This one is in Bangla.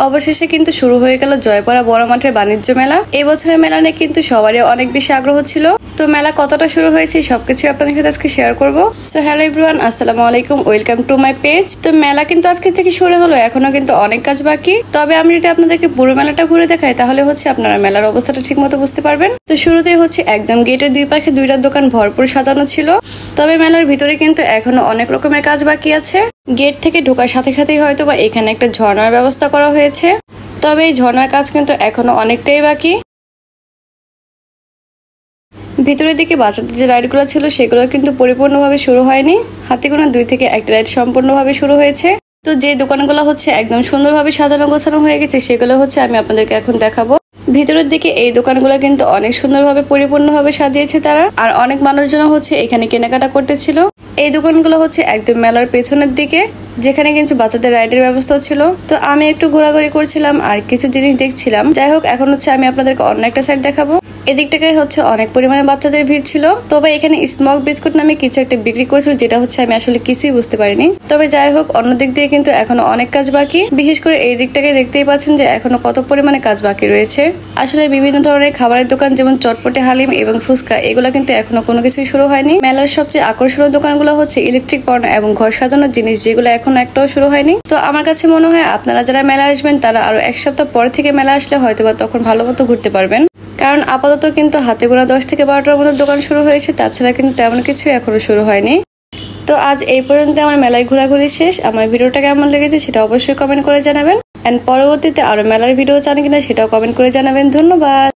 অবশেষে কিন্তু শুরু হয়ে গেল জয়পুরা বড় মাঠের বাণিজ্য মেলা। এই বছরের মেলা নিয়ে কিন্তু সবারই অনেক বেশি আগ্রহ ছিল। তো মেলা কতটা শুরু হয়েছে সবকিছু আপনাদের সাথে আজকে শেয়ার করব। সো হ্যালো এভরিওয়ান, আসসালামু আলাইকুম, ওয়েলকাম টু মাই পেজ। তো মেলা কিন্তু আজকে থেকে শুরু হলো, এখনো কিন্তু অনেক কাজ বাকি। তবে আমি যদি আপনাদেরকে পুরো মেলাটা ঘুরে দেখাই তাহলে হচ্ছে আপনারা মেলার অবস্থাটা ঠিক মতো বুঝতে পারবেন। তো শুরুতেই হচ্ছে একদম গেটের দুই পাশে দুইটা দোকান ভরপুর সাজানো ছিল। তবে মেলার ভিতরে কিন্তু এখনো অনেক রকমের কাজ বাকি আছে। গেট থেকে ঢোকার সাথে সাথেই হয়তো বা এখানে একটা ঝর্ণার ব্যবস্থা করা হয়েছে। তবে এই ঝর্ণার কাজ কিন্তু এখনো অনেকটাই বাকি। ভিতরের দিকে বাচ্চাদের যে রাইডগুলো ছিল সেগুলো কিন্তু পরিপূর্ণভাবে শুরু হয়নি। হাতে গোনা 2 থেকে 1টা রাইড সম্পূর্ণভাবে শুরু হয়েছে। তো যে দোকানগুলো হচ্ছে একদম সুন্দরভাবে সাজানো গোছানো হয়ে গেছে সেগুলো হচ্ছে আমি আপনাদেরকে এখন দেখাবো। ভিতরের দিকে এই দোকানগুলো কিন্তু অনেক সুন্দরভাবে পরিপূর্ণভাবে সাজিয়েছে তারা, আর অনেক মানুষজন হচ্ছে এখানে কেনাকাটা করতেছিল। এই দোকানগুলো হচ্ছে একদম মেলার পেছনের দিকে, যেখানে কিন্তু বাচ্চাদের রাইডের ব্যবস্থা ছিল। তো আমি একটু ঘোরাঘুরি করছিলাম আর কিছু জিনিস দেখছিলাম। যাই হোক, এখন হচ্ছে আমি আপনাদেরকে অন্য একটা সাইড দেখাবো। এদিকটাকে হচ্ছে অনেক পরিমাণে বাচ্চাদের ভিড় ছিল। তবে এখানে স্মোক বিস্কুট নামে কিছু একটা বিক্রি করেছিল, যেটা হচ্ছে আমি আসলে কিছুই বুঝতে পারিনি। তবে যাই হোক, অন্য দিক দিয়ে কিন্তু এখনো অনেক কাজ বাকি। বিশেষ করে এই দিকটাকে দেখতেই পাচ্ছেন যে এখনো কত পরিমাণে কাজ বাকি রয়েছে। আসলে বিভিন্ন ধরনের খাবারের দোকান যেমন চটপটে, হালিম এবং ফুচকা, এগুলো কিন্তু এখনো কোনো কিছুই শুরু হয়নি। মেলার সবচেয়ে আকর্ষণীয় দোকানগুলো হচ্ছে ইলেকট্রিক পণ্য এবং ঘর সাজানোর জিনিস, যেগুলো এখন একটাও শুরু হয়নি। তো আমার কাছে মনে হয় আপনারা যারা মেলা আসবেন তারা আরো 1 সপ্তাহ পর থেকে মেলা আসলে হয়তোবা তখন ভালো মতো ঘুরতে পারবেন। কারণ আপাতত কিন্তু হাতে গোনা 10 থেকে 12টার মতো দোকান শুরু হয়েছে, তাছাড়া কিন্তু তেমন কিছু এখনো শুরু হয়নি। তো আজ এই পর্যন্ত আমার মেলায় ঘোরাঘুরি শেষ। আমার ভিডিওটা কেমন লেগেছে সেটা অবশ্যই কমেন্ট করে জানাবেন। এন্ড পরবর্তীতে আরো মেলার ভিডিও চান কিনা সেটাও কমেন্ট করে জানাবেন। ধন্যবাদ।